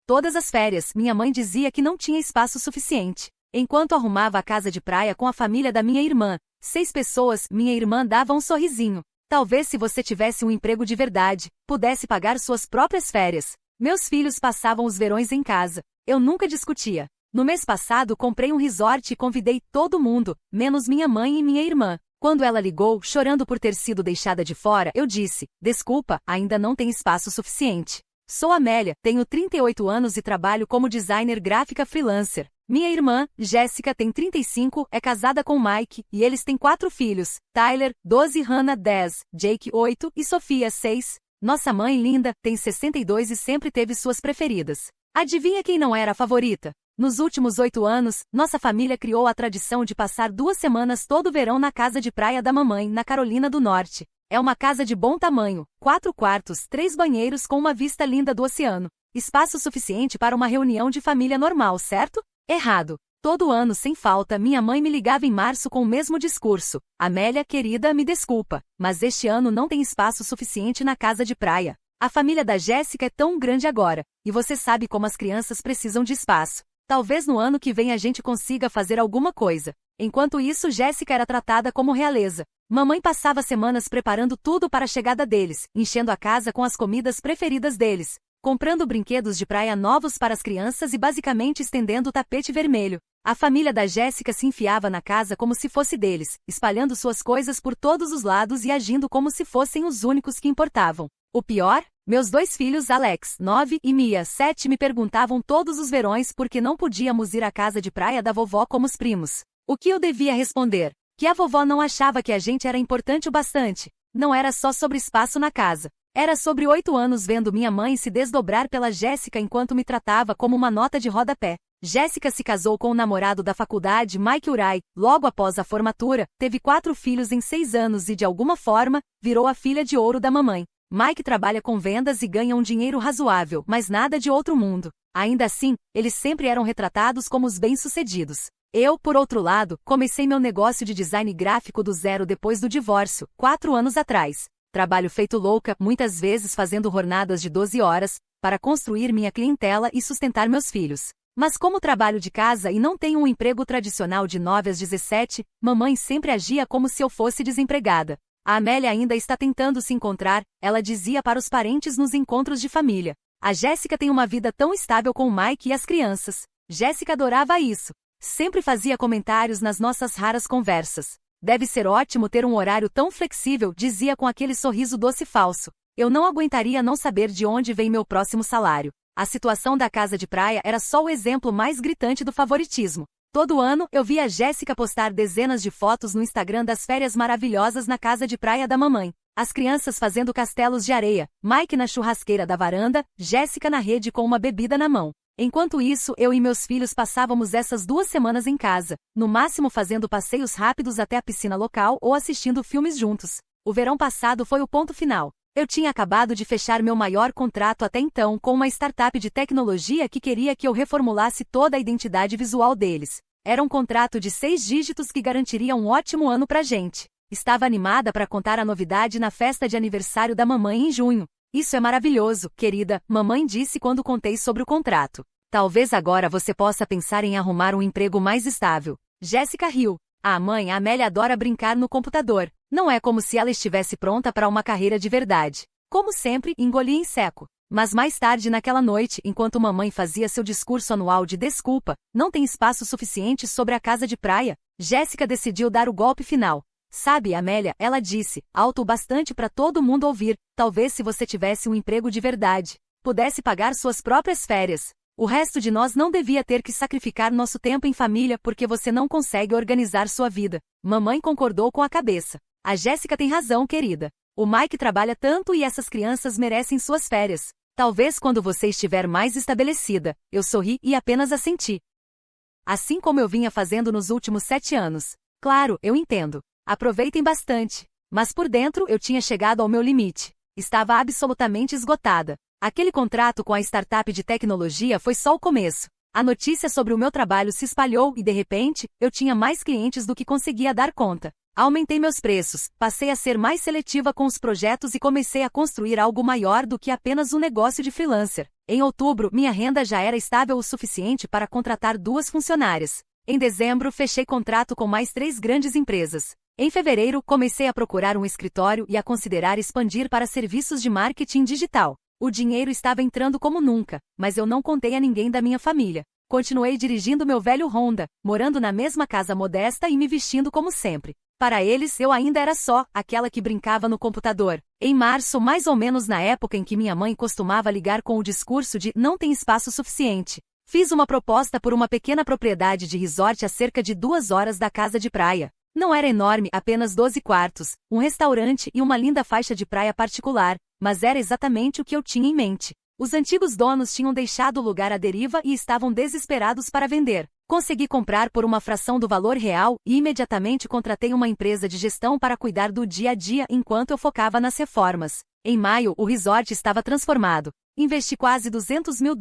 Todas as férias, minha mãe dizia que não tinha espaço suficiente. Enquanto arrumava a casa de praia com a família da minha irmã, 6 pessoas, minha irmã dava um sorrisinho. Talvez se você tivesse um emprego de verdade, pudesse pagar suas próprias férias. Meus filhos passavam os verões em casa. Eu nunca discutia. No mês passado comprei um resort e convidei todo mundo, menos minha mãe e minha irmã. Quando ela ligou, chorando por ter sido deixada de fora, eu disse: desculpa, ainda não tem espaço suficiente. Sou Amélia, tenho 38 anos e trabalho como designer gráfica freelancer. Minha irmã, Jéssica, tem 35, é casada com Mike, e eles têm 4 filhos, Tyler, 12, Hannah, 10, Jake, 8, e Sofia, 6. Nossa mãe, Linda, tem 62 e sempre teve suas preferidas. Adivinha quem não era a favorita? Nos últimos 8 anos, nossa família criou a tradição de passar 2 semanas todo verão na casa de praia da mamãe, na Carolina do Norte. É uma casa de bom tamanho, 4 quartos, 3 banheiros com uma vista linda do oceano. Espaço suficiente para uma reunião de família normal, certo? Errado. Todo ano, sem falta, minha mãe me ligava em março com o mesmo discurso. Amélia, querida, me desculpa, mas este ano não tem espaço suficiente na casa de praia. A família da Jéssica é tão grande agora, e você sabe como as crianças precisam de espaço. Talvez no ano que vem a gente consiga fazer alguma coisa. Enquanto isso, Jéssica era tratada como realeza. Mamãe passava semanas preparando tudo para a chegada deles, enchendo a casa com as comidas preferidas deles, comprando brinquedos de praia novos para as crianças e basicamente estendendo o tapete vermelho. A família da Jéssica se enfiava na casa como se fosse deles, espalhando suas coisas por todos os lados e agindo como se fossem os únicos que importavam. O pior? Meus 2 filhos, Alex, 9, e Mia, 7, me perguntavam todos os verões por que não podíamos ir à casa de praia da vovó como os primos. O que eu devia responder? Que a vovó não achava que a gente era importante o bastante. Não era só sobre espaço na casa. Era sobre 8 anos vendo minha mãe se desdobrar pela Jéssica enquanto me tratava como uma nota de rodapé. Jéssica se casou com o namorado da faculdade, Mike Urai, logo após a formatura, teve 4 filhos em 6 anos e de alguma forma, virou a filha de ouro da mamãe. Mike trabalha com vendas e ganha um dinheiro razoável, mas nada de outro mundo. Ainda assim, eles sempre eram retratados como os bem-sucedidos. Eu, por outro lado, comecei meu negócio de design gráfico do zero depois do divórcio, 4 anos atrás. Trabalho feito louca, muitas vezes fazendo jornadas de 12 horas, para construir minha clientela e sustentar meus filhos. Mas como trabalho de casa e não tenho um emprego tradicional de 9 às 17, mamãe sempre agia como se eu fosse desempregada. A Amélia ainda está tentando se encontrar, ela dizia para os parentes nos encontros de família. A Jéssica tem uma vida tão estável com o Mike e as crianças. Jéssica adorava isso. Sempre fazia comentários nas nossas raras conversas. Deve ser ótimo ter um horário tão flexível, dizia com aquele sorriso doce falso. Eu não aguentaria não saber de onde vem meu próximo salário. A situação da casa de praia era só o exemplo mais gritante do favoritismo. Todo ano, eu via Jéssica postar dezenas de fotos no Instagram das férias maravilhosas na casa de praia da mamãe. As crianças fazendo castelos de areia, Mike na churrasqueira da varanda, Jéssica na rede com uma bebida na mão. Enquanto isso, eu e meus filhos passávamos essas 2 semanas em casa, no máximo fazendo passeios rápidos até a piscina local ou assistindo filmes juntos. O verão passado foi o ponto final. Eu tinha acabado de fechar meu maior contrato até então com uma startup de tecnologia que queria que eu reformulasse toda a identidade visual deles. Era um contrato de 6 dígitos que garantiria um ótimo ano pra gente. Estava animada para contar a novidade na festa de aniversário da mamãe em junho. Isso é maravilhoso, querida, mamãe disse quando contei sobre o contrato. Talvez agora você possa pensar em arrumar um emprego mais estável. Jéssica riu. A mãe, a Amélia adora brincar no computador. Não é como se ela estivesse pronta para uma carreira de verdade. Como sempre, engoli em seco. Mas mais tarde naquela noite, enquanto mamãe fazia seu discurso anual de desculpa, não tem espaço suficiente sobre a casa de praia, Jéssica decidiu dar o golpe final. Sabe, Amélia, ela disse, alto o bastante para todo mundo ouvir, talvez se você tivesse um emprego de verdade, pudesse pagar suas próprias férias. O resto de nós não devia ter que sacrificar nosso tempo em família porque você não consegue organizar sua vida. Mamãe concordou com a cabeça. A Jéssica tem razão, querida. O Mike trabalha tanto e essas crianças merecem suas férias. Talvez quando você estiver mais estabelecida, eu sorri e apenas assenti. Assim como eu vinha fazendo nos últimos 7 anos. Claro, eu entendo. Aproveitem bastante. Mas por dentro eu tinha chegado ao meu limite. Estava absolutamente esgotada. Aquele contrato com a startup de tecnologia foi só o começo. A notícia sobre o meu trabalho se espalhou e de repente, eu tinha mais clientes do que conseguia dar conta. Aumentei meus preços, passei a ser mais seletiva com os projetos e comecei a construir algo maior do que apenas um negócio de freelancer. Em outubro, minha renda já era estável o suficiente para contratar 2 funcionárias. Em dezembro, fechei contrato com mais 3 grandes empresas. Em fevereiro, comecei a procurar um escritório e a considerar expandir para serviços de marketing digital. O dinheiro estava entrando como nunca, mas eu não contei a ninguém da minha família. Continuei dirigindo meu velho Honda, morando na mesma casa modesta e me vestindo como sempre. Para eles, eu ainda era só aquela que brincava no computador. Em março, mais ou menos na época em que minha mãe costumava ligar com o discurso de não tem espaço suficiente, fiz uma proposta por uma pequena propriedade de resort a cerca de 2 horas da casa de praia. Não era enorme, apenas 12 quartos, um restaurante e uma linda faixa de praia particular, mas era exatamente o que eu tinha em mente. Os antigos donos tinham deixado o lugar à deriva e estavam desesperados para vender. Consegui comprar por uma fração do valor real e imediatamente contratei uma empresa de gestão para cuidar do dia a dia enquanto eu focava nas reformas. Em maio, o resort estava transformado. Investi quase $200 mil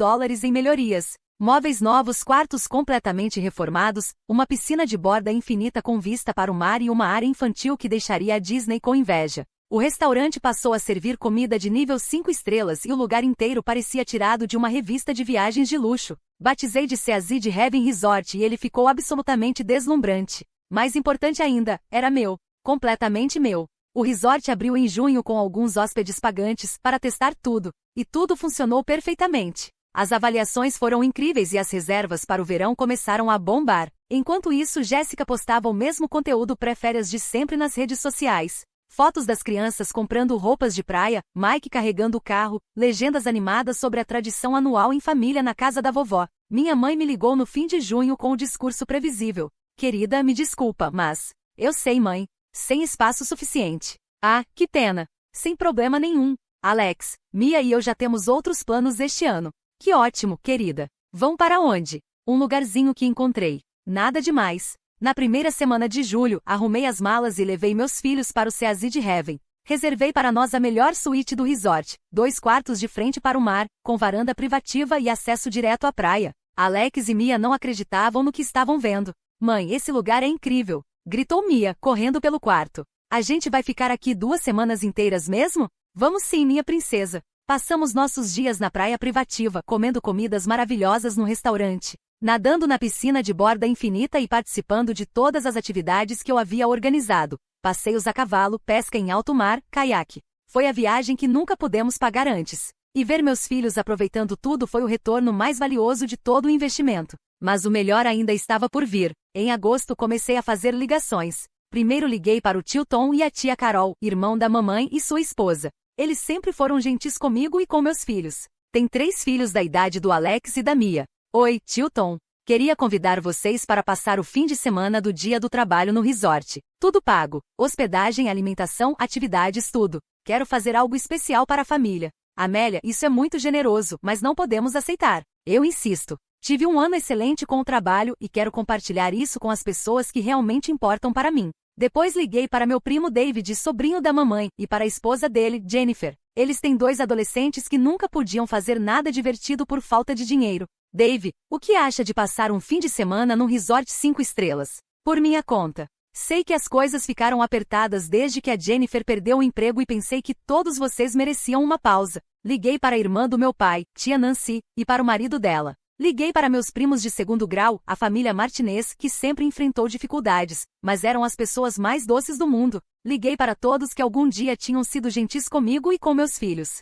em melhorias. Móveis novos, quartos completamente reformados, uma piscina de borda infinita com vista para o mar e uma área infantil que deixaria a Disney com inveja. O restaurante passou a servir comida de nível 5 estrelas e o lugar inteiro parecia tirado de uma revista de viagens de luxo. Batizei de Sea de Heaven Resort e ele ficou absolutamente deslumbrante. Mais importante ainda, era meu. Completamente meu. O resort abriu em junho com alguns hóspedes pagantes para testar tudo, e tudo funcionou perfeitamente. As avaliações foram incríveis e as reservas para o verão começaram a bombar. Enquanto isso, Jéssica postava o mesmo conteúdo pré-férias de sempre nas redes sociais. Fotos das crianças comprando roupas de praia, Mike carregando o carro, legendas animadas sobre a tradição anual em família na casa da vovó. Minha mãe me ligou no fim de junho com o discurso previsível. Querida, me desculpa, mas... Eu sei, mãe. Sem espaço suficiente. Ah, que pena. Sem problema nenhum. Alex, Mia e eu já temos outros planos este ano. Que ótimo, querida. Vão para onde? Um lugarzinho que encontrei. Nada demais. Na primeira semana de julho, arrumei as malas e levei meus filhos para o Sea de Heaven. Reservei para nós a melhor suíte do resort, 2 quartos de frente para o mar, com varanda privativa e acesso direto à praia. Alex e Mia não acreditavam no que estavam vendo. Mãe, esse lugar é incrível! Gritou Mia, correndo pelo quarto. A gente vai ficar aqui 2 semanas inteiras mesmo? Vamos sim, minha princesa. Passamos nossos dias na praia privativa, comendo comidas maravilhosas no restaurante, nadando na piscina de borda infinita e participando de todas as atividades que eu havia organizado. Passeios a cavalo, pesca em alto mar, caiaque. Foi a viagem que nunca pudemos pagar antes. E ver meus filhos aproveitando tudo foi o retorno mais valioso de todo o investimento. Mas o melhor ainda estava por vir. Em agosto comecei a fazer ligações. Primeiro liguei para o tio Tom e a tia Carol, irmão da mamãe e sua esposa. Eles sempre foram gentis comigo e com meus filhos. Tem 3 filhos da idade do Alex e da Mia. Oi, tio Tom. Queria convidar vocês para passar o fim de semana do Dia do Trabalho no resort. Tudo pago. Hospedagem, alimentação, atividades, tudo. Quero fazer algo especial para a família. Amélia, isso é muito generoso, mas não podemos aceitar. Eu insisto. Tive um ano excelente com o trabalho e quero compartilhar isso com as pessoas que realmente importam para mim. Depois liguei para meu primo David, sobrinho da mamãe, e para a esposa dele, Jennifer. Eles têm 2 adolescentes que nunca podiam fazer nada divertido por falta de dinheiro. Dave, o que acha de passar um fim de semana num resort 5 estrelas? Por minha conta. Sei que as coisas ficaram apertadas desde que a Jennifer perdeu o emprego e pensei que todos vocês mereciam uma pausa. Liguei para a irmã do meu pai, tia Nancy, e para o marido dela. Liguei para meus primos de 2º grau, a família Martinez, que sempre enfrentou dificuldades, mas eram as pessoas mais doces do mundo. Liguei para todos que algum dia tinham sido gentis comigo e com meus filhos.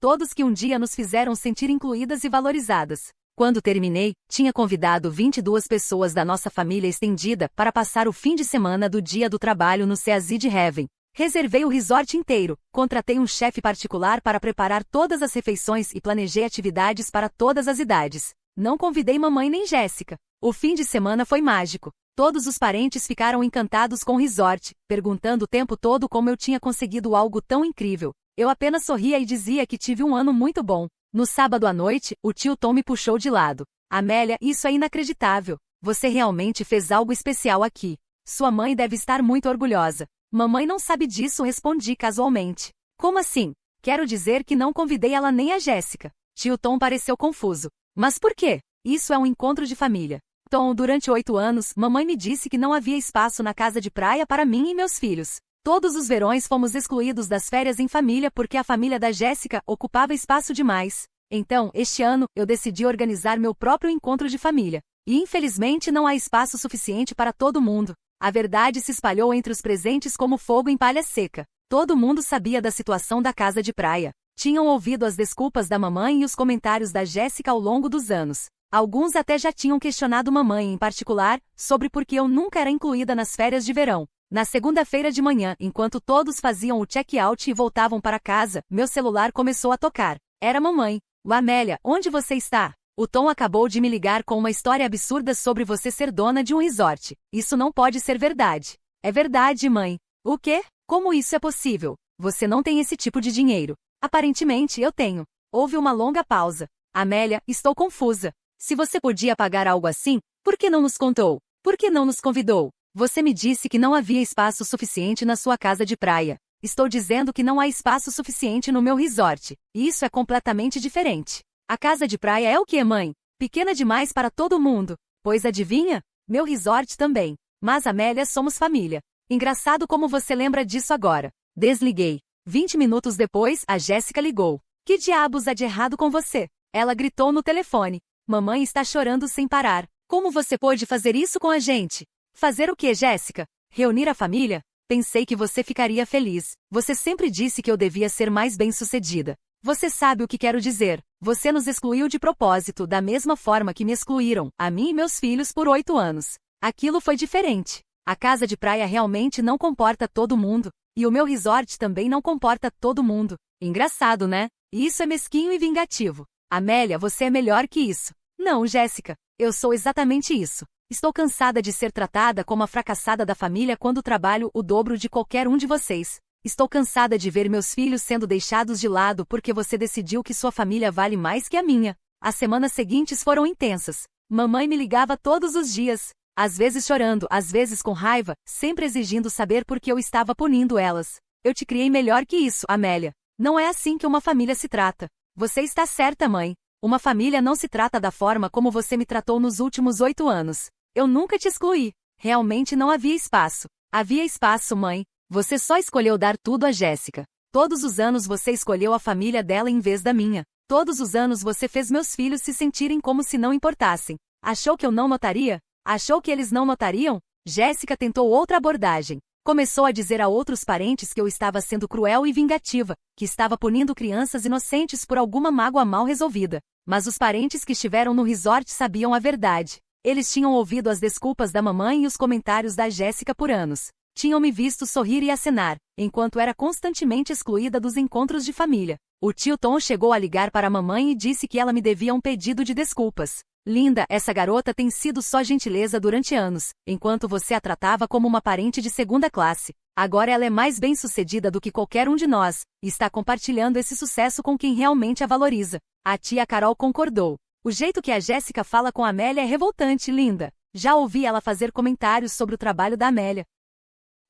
Todos que um dia nos fizeram sentir incluídas e valorizadas. Quando terminei, tinha convidado 22 pessoas da nossa família estendida para passar o fim de semana do Dia do Trabalho no Sea de Heaven. Reservei o resort inteiro, contratei um chefe particular para preparar todas as refeições e planejei atividades para todas as idades. Não convidei mamãe nem Jéssica. O fim de semana foi mágico. Todos os parentes ficaram encantados com o resort, perguntando o tempo todo como eu tinha conseguido algo tão incrível. Eu apenas sorria e dizia que tive um ano muito bom. No sábado à noite, o tio Tom me puxou de lado. Amélia, isso é inacreditável. Você realmente fez algo especial aqui. Sua mãe deve estar muito orgulhosa. Mamãe não sabe disso, respondi casualmente. Como assim? Quero dizer que não convidei ela nem a Jéssica. Tio Tom pareceu confuso. Mas por quê? Isso é um encontro de família. Tom, durante 8 anos, mamãe me disse que não havia espaço na casa de praia para mim e meus filhos. Todos os verões fomos excluídos das férias em família porque a família da Jéssica ocupava espaço demais. Então, este ano, eu decidi organizar meu próprio encontro de família. E infelizmente não há espaço suficiente para todo mundo. A verdade se espalhou entre os presentes como fogo em palha seca. Todo mundo sabia da situação da casa de praia. Tinham ouvido as desculpas da mamãe e os comentários da Jéssica ao longo dos anos. Alguns até já tinham questionado mamãe em particular, sobre por que eu nunca era incluída nas férias de verão. Na segunda-feira de manhã, enquanto todos faziam o check-out e voltavam para casa, meu celular começou a tocar. Era mamãe. Amélia, onde você está? O Tom acabou de me ligar com uma história absurda sobre você ser dona de um resort. Isso não pode ser verdade. É verdade, mãe. O quê? Como isso é possível? Você não tem esse tipo de dinheiro. Aparentemente, eu tenho. Houve uma longa pausa. Amélia, estou confusa. Se você podia pagar algo assim, por que não nos contou? Por que não nos convidou? Você me disse que não havia espaço suficiente na sua casa de praia. Estou dizendo que não há espaço suficiente no meu resort. E isso é completamente diferente. A casa de praia é o quê, mãe? Pequena demais para todo mundo. Pois adivinha? Meu resort também. Mas Amélia, somos família. Engraçado como você lembra disso agora. Desliguei. 20 minutos depois, a Jéssica ligou. Que diabos há de errado com você? Ela gritou no telefone. Mamãe está chorando sem parar. Como você pôde fazer isso com a gente? Fazer o quê, Jéssica? Reunir a família? Pensei que você ficaria feliz. Você sempre disse que eu devia ser mais bem-sucedida. Você sabe o que quero dizer. Você nos excluiu de propósito, da mesma forma que me excluíram, a mim e meus filhos, por 8 anos. Aquilo foi diferente. A casa de praia realmente não comporta todo mundo. E o meu resort também não comporta todo mundo. Engraçado, né? Isso é mesquinho e vingativo. Amélia, você é melhor que isso. Não, Jéssica. Eu sou exatamente isso. Estou cansada de ser tratada como a fracassada da família quando trabalho o dobro de qualquer um de vocês. Estou cansada de ver meus filhos sendo deixados de lado porque você decidiu que sua família vale mais que a minha. As semanas seguintes foram intensas. Mamãe me ligava todos os dias. Às vezes chorando, às vezes com raiva, sempre exigindo saber por que eu estava punindo elas. Eu te criei melhor que isso, Amélia. Não é assim que uma família se trata. Você está certa, mãe. Uma família não se trata da forma como você me tratou nos últimos 8 anos. Eu nunca te excluí. Realmente não havia espaço. Havia espaço, mãe. Você só escolheu dar tudo a Jéssica. Todos os anos você escolheu a família dela em vez da minha. Todos os anos você fez meus filhos se sentirem como se não importassem. Achou que eu não notaria? Achou que eles não notariam? Jéssica tentou outra abordagem. Começou a dizer a outros parentes que eu estava sendo cruel e vingativa, que estava punindo crianças inocentes por alguma mágoa mal resolvida. Mas os parentes que estiveram no resort sabiam a verdade. Eles tinham ouvido as desculpas da mamãe e os comentários da Jéssica por anos. Tinham me visto sorrir e acenar, enquanto era constantemente excluída dos encontros de família. O tio Tom chegou a ligar para a mamãe e disse que ela me devia um pedido de desculpas. Linda, essa garota tem sido só gentileza durante anos, enquanto você a tratava como uma parente de segunda classe. Agora ela é mais bem-sucedida do que qualquer um de nós, e está compartilhando esse sucesso com quem realmente a valoriza. A tia Carol concordou. O jeito que a Jéssica fala com a Amélia é revoltante, linda. Já ouvi ela fazer comentários sobre o trabalho da Amélia.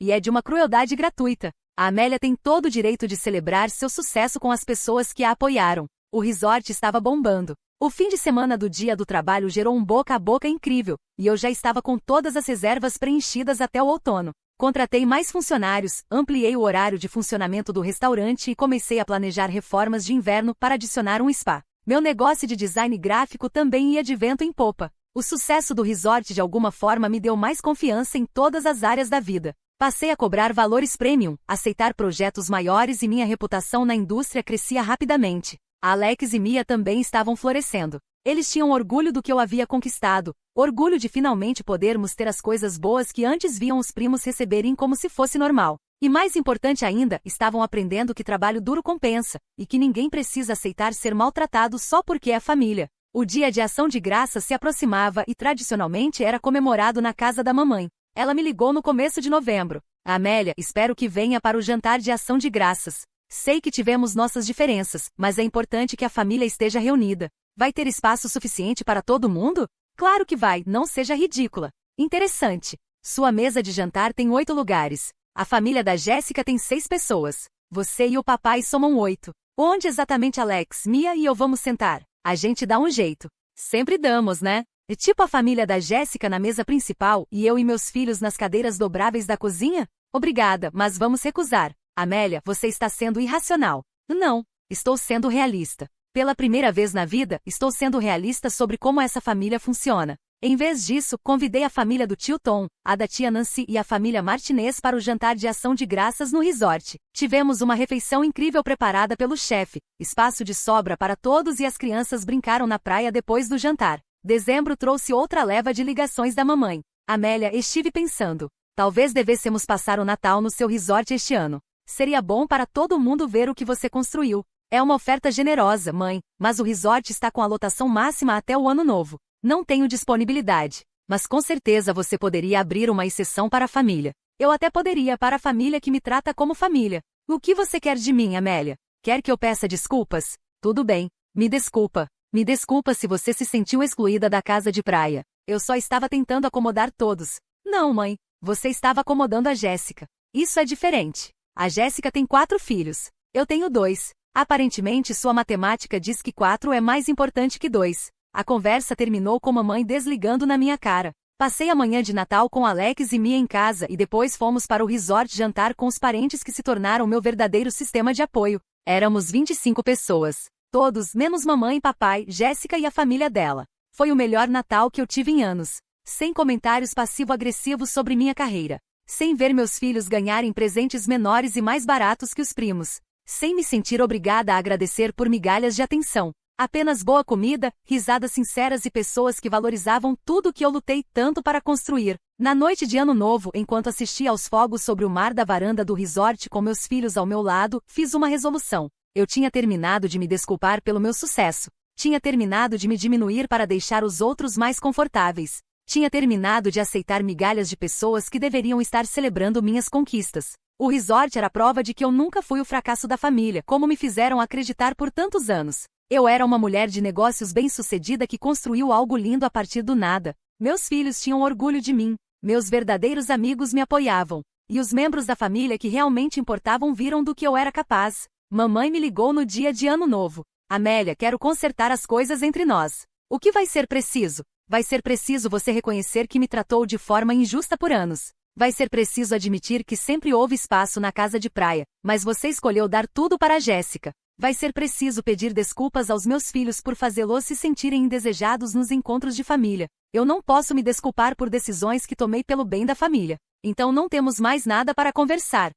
E é de uma crueldade gratuita. A Amélia tem todo o direito de celebrar seu sucesso com as pessoas que a apoiaram. O resort estava bombando. O fim de semana do dia do trabalho gerou um boca a boca incrível, e eu já estava com todas as reservas preenchidas até o outono. Contratei mais funcionários, ampliei o horário de funcionamento do restaurante e comecei a planejar reformas de inverno para adicionar um spa. Meu negócio de design gráfico também ia de vento em popa. O sucesso do resort de alguma forma me deu mais confiança em todas as áreas da vida. Passei a cobrar valores premium, aceitar projetos maiores e minha reputação na indústria crescia rapidamente. Alex e Mia também estavam florescendo. Eles tinham orgulho do que eu havia conquistado, orgulho de finalmente podermos ter as coisas boas que antes viam os primos receberem como se fosse normal. E mais importante ainda, estavam aprendendo que trabalho duro compensa, e que ninguém precisa aceitar ser maltratado só porque é família. O dia de ação de graças se aproximava e tradicionalmente era comemorado na casa da mamãe. Ela me ligou no começo de novembro. Amélia, espero que venha para o jantar de ação de graças. Sei que tivemos nossas diferenças, mas é importante que a família esteja reunida. Vai ter espaço suficiente para todo mundo? Claro que vai, não seja ridícula. Interessante. Sua mesa de jantar tem 8 lugares. A família da Jéssica tem 6 pessoas. Você e o papai somam 8. Onde exatamente Alex, Mia e eu vamos sentar? A gente dá um jeito. Sempre damos, né? É tipo a família da Jéssica na mesa principal e eu e meus filhos nas cadeiras dobráveis da cozinha? Obrigada, mas vamos recusar. Amélia, você está sendo irracional. Não, estou sendo realista. Pela primeira vez na vida, estou sendo realista sobre como essa família funciona. Em vez disso, convidei a família do tio Tom, a da tia Nancy e a família Martinez para o jantar de ação de graças no resort. Tivemos uma refeição incrível preparada pelo chefe, espaço de sobra para todos e as crianças brincaram na praia depois do jantar. Dezembro trouxe outra leva de ligações da mamãe. Amélia, estive pensando. Talvez devêssemos passar o Natal no seu resort este ano. Seria bom para todo mundo ver o que você construiu. É uma oferta generosa, mãe, mas o resort está com a lotação máxima até o ano novo. Não tenho disponibilidade, mas com certeza você poderia abrir uma exceção para a família. Eu até poderia para a família que me trata como família. O que você quer de mim, Amélia? Quer que eu peça desculpas? Tudo bem, me desculpa. Me desculpa se você se sentiu excluída da casa de praia. Eu só estava tentando acomodar todos. Não, mãe, você estava acomodando a Jéssica. Isso é diferente. A Jéssica tem 4 filhos. Eu tenho 2. Aparentemente sua matemática diz que 4 é mais importante que 2. A conversa terminou com mamãe desligando na minha cara. Passei a manhã de Natal com Alex e Mia em casa e depois fomos para o resort jantar com os parentes que se tornaram meu verdadeiro sistema de apoio. Éramos 25 pessoas. Todos, menos mamãe, papai, Jéssica e a família dela. Foi o melhor Natal que eu tive em anos. Sem comentários passivo-agressivos sobre minha carreira. Sem ver meus filhos ganharem presentes menores e mais baratos que os primos. Sem me sentir obrigada a agradecer por migalhas de atenção. Apenas boa comida, risadas sinceras e pessoas que valorizavam tudo que eu lutei tanto para construir. Na noite de Ano Novo, enquanto assistia aos fogos sobre o mar da varanda do resort com meus filhos ao meu lado, fiz uma resolução. Eu tinha terminado de me desculpar pelo meu sucesso. Tinha terminado de me diminuir para deixar os outros mais confortáveis. Tinha terminado de aceitar migalhas de pessoas que deveriam estar celebrando minhas conquistas. O resort era prova de que eu nunca fui o fracasso da família, como me fizeram acreditar por tantos anos. Eu era uma mulher de negócios bem-sucedida que construiu algo lindo a partir do nada. Meus filhos tinham orgulho de mim. Meus verdadeiros amigos me apoiavam. E os membros da família que realmente importavam viram do que eu era capaz. Mamãe me ligou no dia de Ano Novo. Amélia, quero consertar as coisas entre nós. O que vai ser preciso? Vai ser preciso você reconhecer que me tratou de forma injusta por anos. Vai ser preciso admitir que sempre houve espaço na casa de praia, mas você escolheu dar tudo para a Jéssica. Vai ser preciso pedir desculpas aos meus filhos por fazê-los se sentirem indesejados nos encontros de família. Eu não posso me desculpar por decisões que tomei pelo bem da família. Então não temos mais nada para conversar.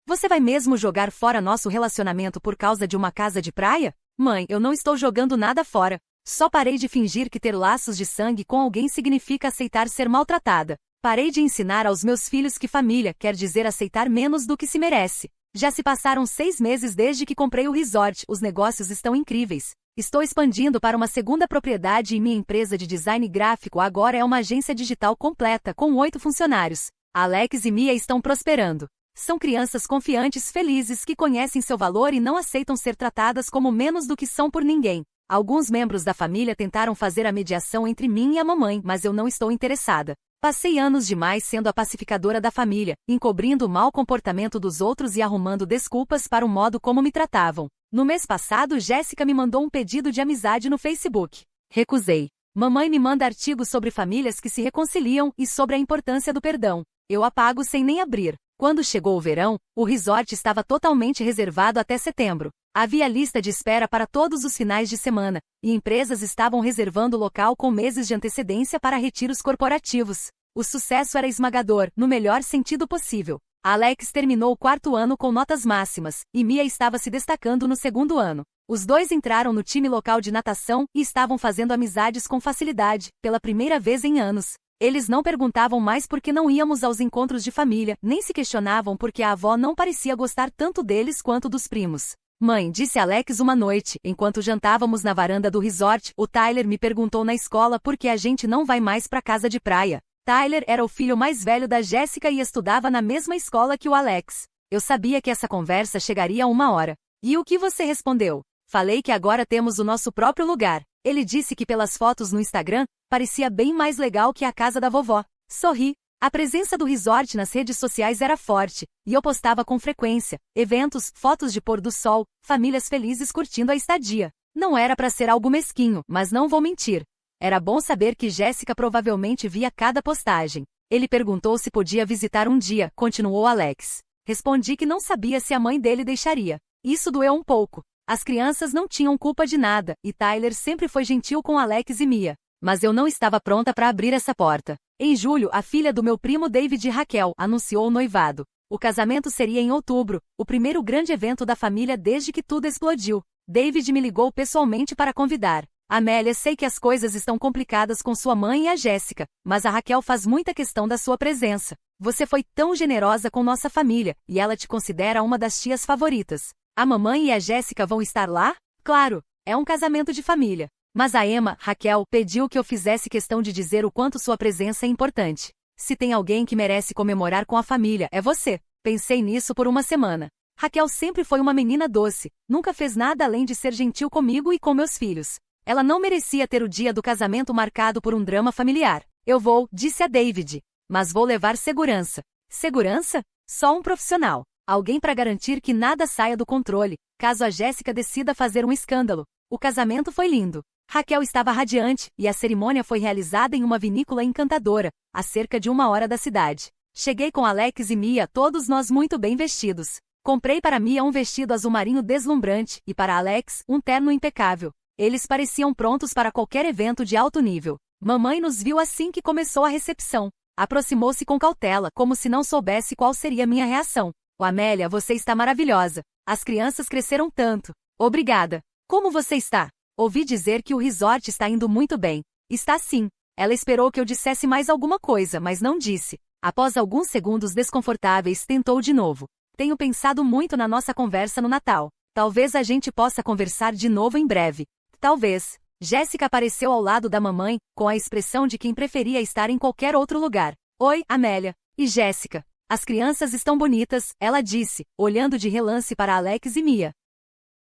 Você vai mesmo jogar fora nosso relacionamento por causa de uma casa de praia? Mãe, eu não estou jogando nada fora. Só parei de fingir que ter laços de sangue com alguém significa aceitar ser maltratada. Parei de ensinar aos meus filhos que família quer dizer aceitar menos do que se merece. Já se passaram 6 meses desde que comprei o resort, os negócios estão incríveis. Estou expandindo para uma segunda propriedade e minha empresa de design gráfico agora é uma agência digital completa com 8 funcionários. Alex e Mia estão prosperando. São crianças confiantes, felizes, que conhecem seu valor e não aceitam ser tratadas como menos do que são por ninguém. Alguns membros da família tentaram fazer a mediação entre mim e a mamãe, mas eu não estou interessada. Passei anos demais sendo a pacificadora da família, encobrindo o mau comportamento dos outros e arrumando desculpas para o modo como me tratavam. No mês passado, Jéssica me mandou um pedido de amizade no Facebook. Recusei. Mamãe me manda artigos sobre famílias que se reconciliam e sobre a importância do perdão. Eu apago sem nem abrir. Quando chegou o verão, o resort estava totalmente reservado até setembro. Havia lista de espera para todos os finais de semana, e empresas estavam reservando o local com meses de antecedência para retiros corporativos. O sucesso era esmagador, no melhor sentido possível. Alex terminou o 4º ano com notas máximas, e Mia estava se destacando no 2º ano. Os dois entraram no time local de natação e estavam fazendo amizades com facilidade, pela primeira vez em anos. Eles não perguntavam mais por que não íamos aos encontros de família, nem se questionavam porque a avó não parecia gostar tanto deles quanto dos primos. Mãe, disse Alex uma noite, enquanto jantávamos na varanda do resort, o Tyler me perguntou na escola por que a gente não vai mais para casa de praia. Tyler era o filho mais velho da Jéssica e estudava na mesma escola que o Alex. Eu sabia que essa conversa chegaria a 1 hora. E o que você respondeu? Falei que agora temos o nosso próprio lugar. Ele disse que pelas fotos no Instagram, parecia bem mais legal que a casa da vovó. Sorri. A presença do resort nas redes sociais era forte, e eu postava com frequência, eventos, fotos de pôr do sol, famílias felizes curtindo a estadia. Não era para ser algo mesquinho, mas não vou mentir. Era bom saber que Jéssica provavelmente via cada postagem. Ele perguntou se podia visitar um dia, continuou Alex. Respondi que não sabia se a mãe dele deixaria. Isso doeu um pouco. As crianças não tinham culpa de nada, e Tyler sempre foi gentil com Alex e Mia. Mas eu não estava pronta para abrir essa porta. Em julho, a filha do meu primo David e Raquel anunciou o noivado. O casamento seria em outubro, o primeiro grande evento da família desde que tudo explodiu. David me ligou pessoalmente para convidar. Amélia, sei que as coisas estão complicadas com sua mãe e a Jéssica, mas a Raquel faz muita questão da sua presença. Você foi tão generosa com nossa família, e ela te considera uma das tias favoritas. A mamãe e a Jéssica vão estar lá? Claro, é um casamento de família. Mas a Emma, Raquel, pediu que eu fizesse questão de dizer o quanto sua presença é importante. Se tem alguém que merece comemorar com a família, é você. Pensei nisso por uma semana. Raquel sempre foi uma menina doce, nunca fez nada além de ser gentil comigo e com meus filhos. Ela não merecia ter o dia do casamento marcado por um drama familiar. Eu vou, disse a David. Mas vou levar segurança. Segurança? Só um profissional. Alguém para garantir que nada saia do controle, caso a Jéssica decida fazer um escândalo. O casamento foi lindo. Raquel estava radiante, e a cerimônia foi realizada em uma vinícola encantadora, a cerca de 1 hora da cidade. Cheguei com Alex e Mia, todos nós muito bem vestidos. Comprei para Mia um vestido azul marinho deslumbrante, e para Alex, um terno impecável. Eles pareciam prontos para qualquer evento de alto nível. Mamãe nos viu assim que começou a recepção. Aproximou-se com cautela, como se não soubesse qual seria minha reação. Amélia, você está maravilhosa. As crianças cresceram tanto. Obrigada. Como você está? Ouvi dizer que o resort está indo muito bem. Está sim. Ela esperou que eu dissesse mais alguma coisa, mas não disse. Após alguns segundos desconfortáveis, tentou de novo. Tenho pensado muito na nossa conversa no Natal. Talvez a gente possa conversar de novo em breve. Talvez. Jéssica apareceu ao lado da mamãe, com a expressão de quem preferia estar em qualquer outro lugar. Oi, Amélia. E Jéssica? As crianças estão bonitas, ela disse, olhando de relance para Alex e Mia,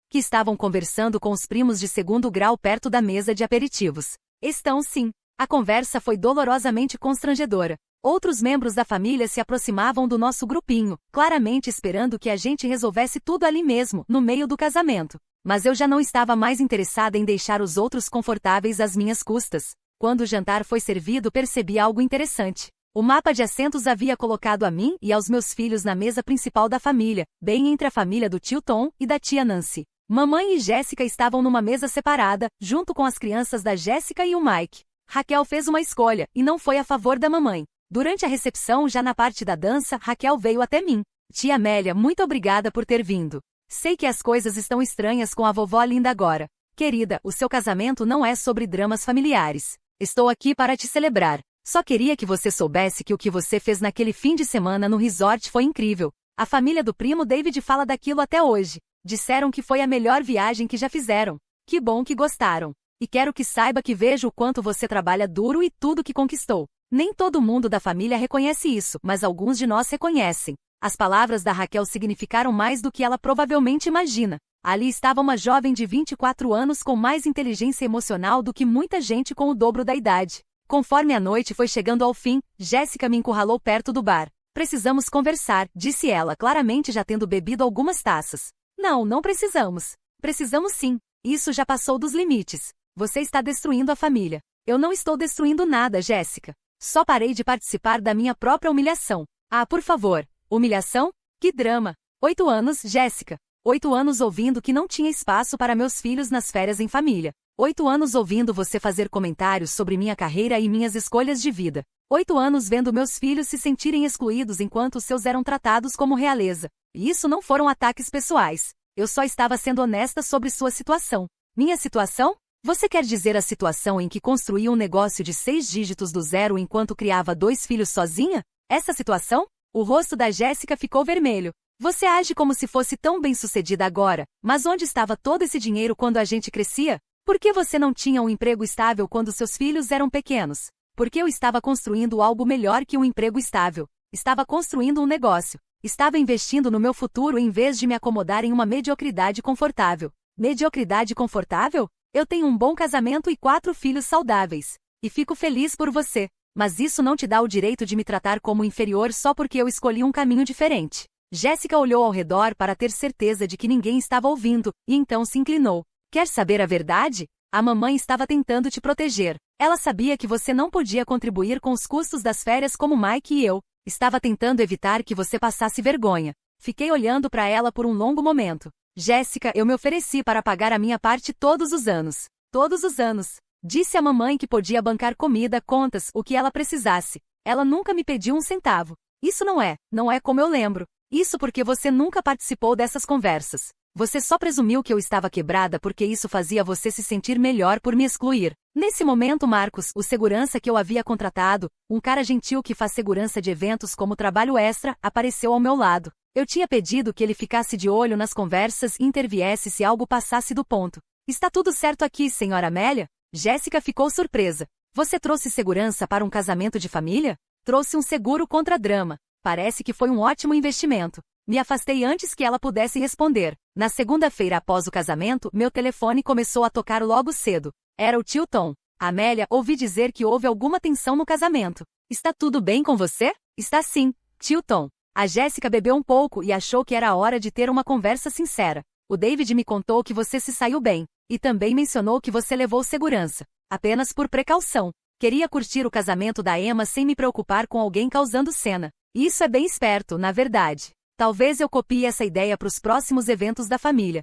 que estavam conversando com os primos de segundo grau perto da mesa de aperitivos. Estão sim. A conversa foi dolorosamente constrangedora. Outros membros da família se aproximavam do nosso grupinho, claramente esperando que a gente resolvesse tudo ali mesmo, no meio do casamento. Mas eu já não estava mais interessada em deixar os outros confortáveis às minhas custas. Quando o jantar foi servido, percebi algo interessante. O mapa de assentos havia colocado a mim e aos meus filhos na mesa principal da família, bem entre a família do tio Tom e da tia Nancy. Mamãe e Jéssica estavam numa mesa separada, junto com as crianças da Jéssica e o Mike. Raquel fez uma escolha, e não foi a favor da mamãe. Durante a recepção, já na parte da dança, Raquel veio até mim. Tia Amélia, muito obrigada por ter vindo. Sei que as coisas estão estranhas com a vovó linda agora. Querida, o seu casamento não é sobre dramas familiares. Estou aqui para te celebrar. Só queria que você soubesse que o que você fez naquele fim de semana no resort foi incrível. A família do primo David fala daquilo até hoje. Disseram que foi a melhor viagem que já fizeram. Que bom que gostaram. E quero que saiba que vejo o quanto você trabalha duro e tudo que conquistou. Nem todo mundo da família reconhece isso, mas alguns de nós reconhecem. As palavras da Raquel significaram mais do que ela provavelmente imagina. Ali estava uma jovem de 24 anos com mais inteligência emocional do que muita gente com o dobro da idade. Conforme a noite foi chegando ao fim, Jéssica me encurralou perto do bar. Precisamos conversar, disse ela, claramente já tendo bebido algumas taças. Não, não precisamos. Precisamos sim. Isso já passou dos limites. Você está destruindo a família. Eu não estou destruindo nada, Jéssica. Só parei de participar da minha própria humilhação. Ah, por favor. Humilhação? Que drama. 8 anos, Jéssica. 8 anos ouvindo que não tinha espaço para meus filhos nas férias em família. 8 anos ouvindo você fazer comentários sobre minha carreira e minhas escolhas de vida. 8 anos vendo meus filhos se sentirem excluídos enquanto os seus eram tratados como realeza. E isso não foram ataques pessoais. Eu só estava sendo honesta sobre sua situação. Minha situação? Você quer dizer a situação em que construía um negócio de 6 dígitos do zero enquanto criava 2 filhos sozinha? Essa situação? O rosto da Jéssica ficou vermelho. Você age como se fosse tão bem-sucedida agora, mas onde estava todo esse dinheiro quando a gente crescia? Por que você não tinha um emprego estável quando seus filhos eram pequenos? Porque eu estava construindo algo melhor que um emprego estável. Estava construindo um negócio. Estava investindo no meu futuro em vez de me acomodar em uma mediocridade confortável. Mediocridade confortável? Eu tenho um bom casamento e 4 filhos saudáveis. E fico feliz por você. Mas isso não te dá o direito de me tratar como inferior só porque eu escolhi um caminho diferente. Jéssica olhou ao redor para ter certeza de que ninguém estava ouvindo, e então se inclinou. Quer saber a verdade? A mamãe estava tentando te proteger. Ela sabia que você não podia contribuir com os custos das férias como Mike e eu. Estava tentando evitar que você passasse vergonha. Fiquei olhando para ela por um longo momento. Jéssica, eu me ofereci para pagar a minha parte todos os anos. Todos os anos. Disse a mamãe que podia bancar comida, contas, o que ela precisasse. Ela nunca me pediu um centavo. Isso não é como eu lembro. Isso porque você nunca participou dessas conversas. Você só presumiu que eu estava quebrada porque isso fazia você se sentir melhor por me excluir. Nesse momento, Marcos, o segurança que eu havia contratado, um cara gentil que faz segurança de eventos como trabalho extra, apareceu ao meu lado. Eu tinha pedido que ele ficasse de olho nas conversas e interviesse se algo passasse do ponto. Está tudo certo aqui, senhora Amélia? Jéssica ficou surpresa. Você trouxe segurança para um casamento de família? Trouxe um seguro contra drama. Parece que foi um ótimo investimento. Me afastei antes que ela pudesse responder. Na segunda-feira após o casamento, meu telefone começou a tocar logo cedo. Era o tio Tom. Amélia, ouvi dizer que houve alguma tensão no casamento. Está tudo bem com você? Está sim, tio Tom. A Jéssica bebeu um pouco e achou que era hora de ter uma conversa sincera. O David me contou que você se saiu bem. E também mencionou que você levou segurança. Apenas por precaução. Queria curtir o casamento da Emma sem me preocupar com alguém causando cena. Isso é bem esperto, na verdade. Talvez eu copie essa ideia para os próximos eventos da família.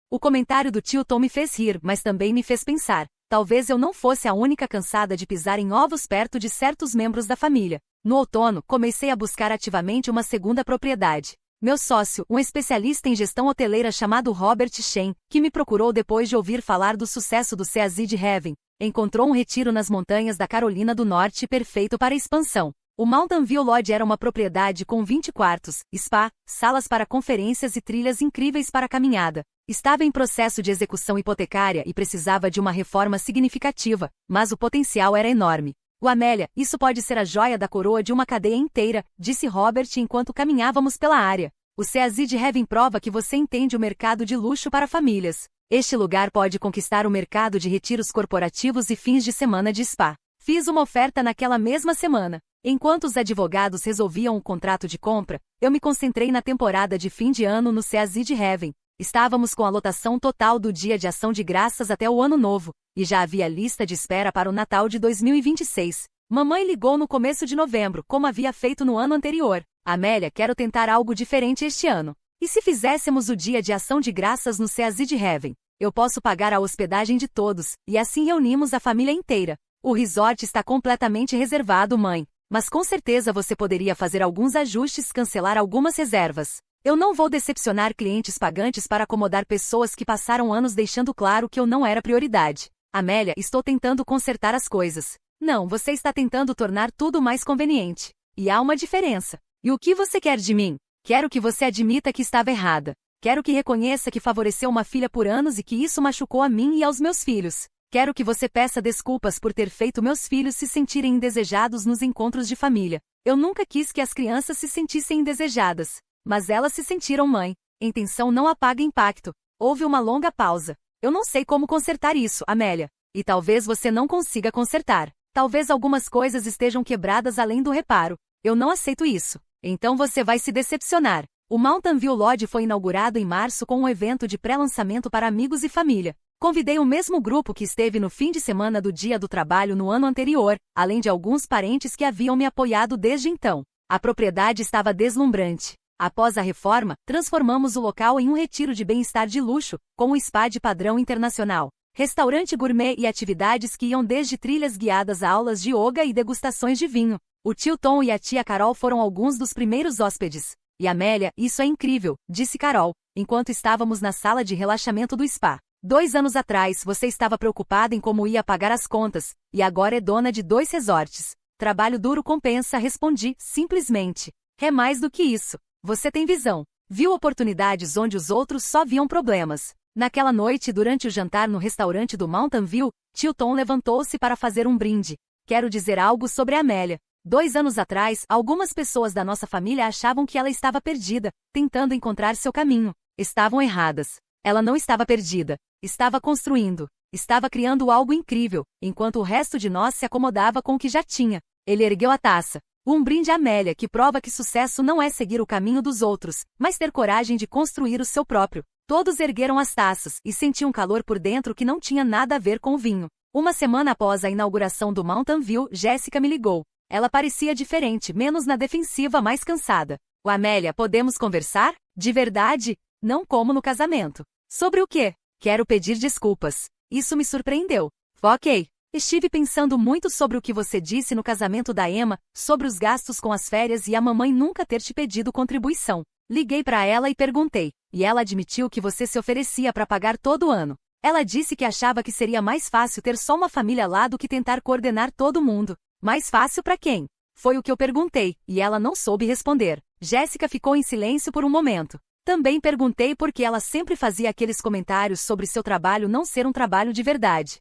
O comentário do tio Tom me fez rir, mas também me fez pensar. Talvez eu não fosse a única cansada de pisar em ovos perto de certos membros da família. No outono, comecei a buscar ativamente uma segunda propriedade. Meu sócio, um especialista em gestão hoteleira chamado Robert Shen, que me procurou depois de ouvir falar do sucesso do Sea-Zed Heaven, encontrou um retiro nas montanhas da Carolina do Norte perfeito para expansão. O Mountain View Lodge era uma propriedade com 20 quartos, spa, salas para conferências e trilhas incríveis para caminhada. Estava em processo de execução hipotecária e precisava de uma reforma significativa, mas o potencial era enorme. O Amélia, isso pode ser a joia da coroa de uma cadeia inteira, disse Robert enquanto caminhávamos pela área. O Sea-Zed Heaven prova que você entende o mercado de luxo para famílias. Este lugar pode conquistar o mercado de retiros corporativos e fins de semana de spa. Fiz uma oferta naquela mesma semana. Enquanto os advogados resolviam o contrato de compra, eu me concentrei na temporada de fim de ano no Sea-Zed Heaven. Estávamos com a lotação total do Dia de Ação de Graças até o Ano Novo, e já havia lista de espera para o Natal de 2026. Mamãe ligou no começo de novembro, como havia feito no ano anterior. Amélia, quero tentar algo diferente este ano. E se fizéssemos o Dia de Ação de Graças no Sea-Zed Heaven? Eu posso pagar a hospedagem de todos, e assim reunimos a família inteira. O resort está completamente reservado, mãe. Mas com certeza você poderia fazer alguns ajustes e cancelar algumas reservas. Eu não vou decepcionar clientes pagantes para acomodar pessoas que passaram anos deixando claro que eu não era prioridade. Amélia, estou tentando consertar as coisas. Não, você está tentando tornar tudo mais conveniente. E há uma diferença. E o que você quer de mim? Quero que você admita que estava errada. Quero que reconheça que favoreceu uma filha por anos e que isso machucou a mim e aos meus filhos. Quero que você peça desculpas por ter feito meus filhos se sentirem indesejados nos encontros de família. Eu nunca quis que as crianças se sentissem indesejadas. Mas elas se sentiram, mãe. Intenção não apaga impacto. Houve uma longa pausa. Eu não sei como consertar isso, Amélia. E talvez você não consiga consertar. Talvez algumas coisas estejam quebradas além do reparo. Eu não aceito isso. Então você vai se decepcionar. O Mountain View Lodge foi inaugurado em março com um evento de pré-lançamento para amigos e família. Convidei o mesmo grupo que esteve no fim de semana do Dia do Trabalho no ano anterior, além de alguns parentes que haviam me apoiado desde então. A propriedade estava deslumbrante. Após a reforma, transformamos o local em um retiro de bem-estar de luxo, com um spa de padrão internacional, restaurante gourmet e atividades que iam desde trilhas guiadas a aulas de yoga e degustações de vinho. O tio Tom e a tia Carol foram alguns dos primeiros hóspedes. E Amélia, isso é incrível, disse Carol, enquanto estávamos na sala de relaxamento do spa. 2 anos atrás, você estava preocupada em como ia pagar as contas, e agora é dona de 2 resorts. Trabalho duro compensa, respondi, simplesmente. É mais do que isso. Você tem visão. Viu oportunidades onde os outros só viam problemas. Naquela noite, durante o jantar no restaurante do Mountain View, tio Tom levantou-se para fazer um brinde. Quero dizer algo sobre a Amélia. 2 anos atrás, algumas pessoas da nossa família achavam que ela estava perdida, tentando encontrar seu caminho. Estavam erradas. Ela não estava perdida. Estava construindo. Estava criando algo incrível, enquanto o resto de nós se acomodava com o que já tinha. Ele ergueu a taça. Um brinde à Amélia que prova que sucesso não é seguir o caminho dos outros, mas ter coragem de construir o seu próprio. Todos ergueram as taças e sentiam calor por dentro que não tinha nada a ver com o vinho. Uma semana após a inauguração do Mountain View, Jéssica me ligou. Ela parecia diferente, menos na defensiva, mais cansada. Amélia, podemos conversar? De verdade? Não como no casamento. Sobre o quê? Quero pedir desculpas. Isso me surpreendeu. Ok. Estive pensando muito sobre o que você disse no casamento da Emma, sobre os gastos com as férias e a mamãe nunca ter te pedido contribuição. Liguei para ela e perguntei, e ela admitiu que você se oferecia para pagar todo ano. Ela disse que achava que seria mais fácil ter só uma família lá do que tentar coordenar todo mundo. Mais fácil para quem? Foi o que eu perguntei, e ela não soube responder. Jéssica ficou em silêncio por um momento. Também perguntei por que ela sempre fazia aqueles comentários sobre seu trabalho não ser um trabalho de verdade.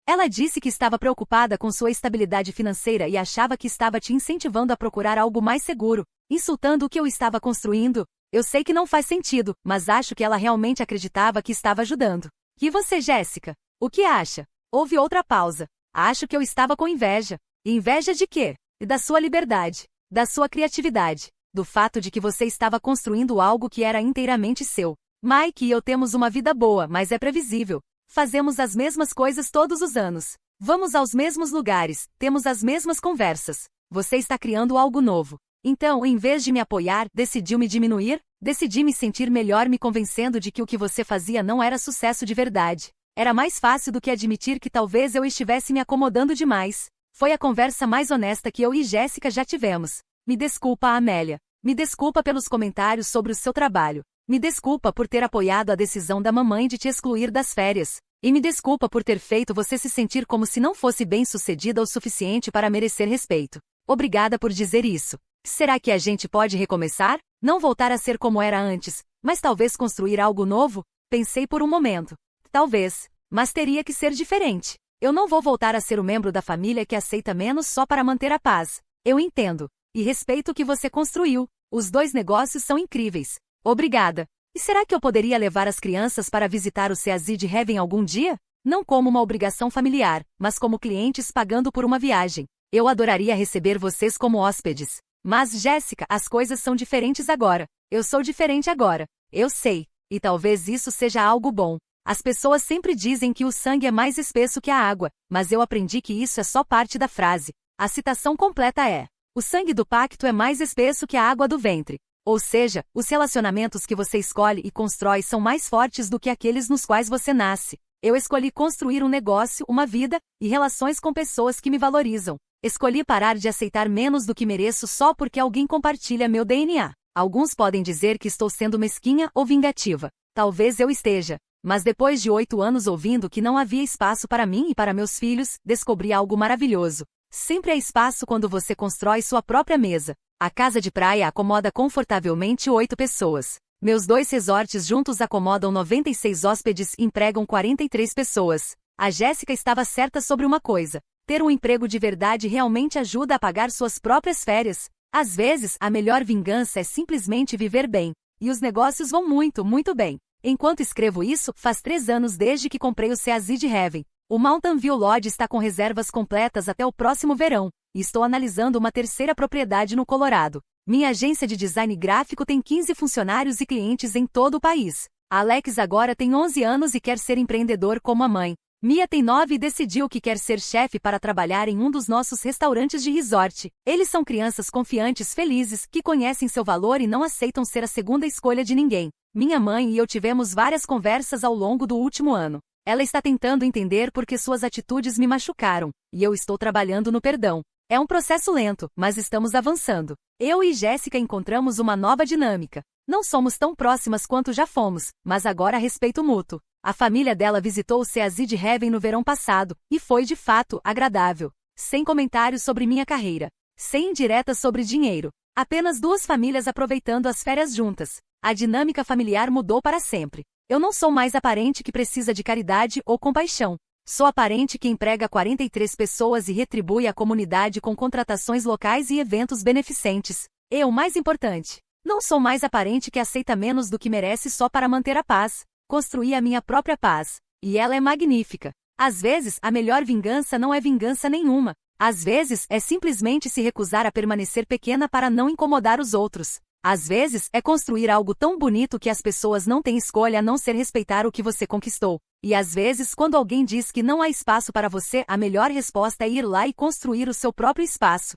Ela disse que estava preocupada com sua estabilidade financeira e achava que estava te incentivando a procurar algo mais seguro, insultando o que eu estava construindo. Eu sei que não faz sentido, mas acho que ela realmente acreditava que estava ajudando. E você, Jéssica? O que acha? Houve outra pausa. Acho que eu estava com inveja. E inveja de quê? Da sua liberdade, da sua criatividade, do fato de que você estava construindo algo que era inteiramente seu. Mike e eu temos uma vida boa, mas é previsível. Fazemos as mesmas coisas todos os anos. Vamos aos mesmos lugares, temos as mesmas conversas. Você está criando algo novo. Então, em vez de me apoiar, decidiu me diminuir? Decidi me sentir melhor me convencendo de que o que você fazia não era sucesso de verdade. Era mais fácil do que admitir que talvez eu estivesse me acomodando demais. Foi a conversa mais honesta que eu e Jéssica já tivemos. Me desculpa, Amélia. Me desculpa pelos comentários sobre o seu trabalho. Me desculpa por ter apoiado a decisão da mamãe de te excluir das férias. E me desculpa por ter feito você se sentir como se não fosse bem-sucedida o suficiente para merecer respeito. Obrigada por dizer isso. Será que a gente pode recomeçar? Não voltar a ser como era antes, mas talvez construir algo novo? Pensei por um momento. Talvez. Mas teria que ser diferente. Eu não vou voltar a ser o membro da família que aceita menos só para manter a paz. Eu entendo. E respeito o que você construiu. Os dois negócios são incríveis. Obrigada. E será que eu poderia levar as crianças para visitar o Sea de Heaven algum dia? Não como uma obrigação familiar, mas como clientes pagando por uma viagem. Eu adoraria receber vocês como hóspedes. Mas, Jéssica, as coisas são diferentes agora. Eu sou diferente agora. Eu sei. E talvez isso seja algo bom. As pessoas sempre dizem que o sangue é mais espesso que a água, mas eu aprendi que isso é só parte da frase. A citação completa é: o sangue do pacto é mais espesso que a água do ventre. Ou seja, os relacionamentos que você escolhe e constrói são mais fortes do que aqueles nos quais você nasce. Eu escolhi construir um negócio, uma vida, e relações com pessoas que me valorizam. Escolhi parar de aceitar menos do que mereço só porque alguém compartilha meu DNA. Alguns podem dizer que estou sendo mesquinha ou vingativa. Talvez eu esteja. Mas depois de 8 anos ouvindo que não havia espaço para mim e para meus filhos, descobri algo maravilhoso. Sempre há espaço quando você constrói sua própria mesa. A casa de praia acomoda confortavelmente 8 pessoas. Meus 2 resorts juntos acomodam 96 hóspedes e empregam 43 pessoas. A Jéssica estava certa sobre uma coisa. Ter um emprego de verdade realmente ajuda a pagar suas próprias férias. Às vezes, a melhor vingança é simplesmente viver bem. E os negócios vão muito, muito bem. Enquanto escrevo isso, faz 3 anos desde que comprei o Sea de Heaven. O Mountain View Lodge está com reservas completas até o próximo verão, e estou analisando uma terceira propriedade no Colorado. Minha agência de design gráfico tem 15 funcionários e clientes em todo o país. Alex agora tem 11 anos e quer ser empreendedor como a mãe. Mia tem 9 e decidiu que quer ser chefe para trabalhar em um dos nossos restaurantes de resort. Eles são crianças confiantes, felizes, que conhecem seu valor e não aceitam ser a segunda escolha de ninguém. Minha mãe e eu tivemos várias conversas ao longo do último ano. Ela está tentando entender por que suas atitudes me machucaram, e eu estou trabalhando no perdão. É um processo lento, mas estamos avançando. Eu e Jéssica encontramos uma nova dinâmica. Não somos tão próximas quanto já fomos, mas agora há respeito mútuo. A família dela visitou o Sea de Heaven no verão passado, e foi de fato agradável. Sem comentários sobre minha carreira. Sem indiretas sobre dinheiro. Apenas 2 famílias aproveitando as férias juntas. A dinâmica familiar mudou para sempre. Eu não sou mais a parente que precisa de caridade ou compaixão. Sou a parente que emprega 43 pessoas e retribui a comunidade com contratações locais e eventos beneficentes. E o mais importante, não sou mais a parente que aceita menos do que merece só para manter a paz. Construí a minha própria paz. E ela é magnífica. Às vezes, a melhor vingança não é vingança nenhuma. Às vezes, é simplesmente se recusar a permanecer pequena para não incomodar os outros. Às vezes, é construir algo tão bonito que as pessoas não têm escolha a não ser respeitar o que você conquistou. E às vezes, quando alguém diz que não há espaço para você, a melhor resposta é ir lá e construir o seu próprio espaço.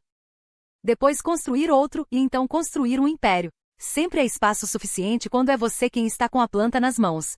Depois construir outro, e então construir um império. Sempre há espaço suficiente quando é você quem está com a planta nas mãos.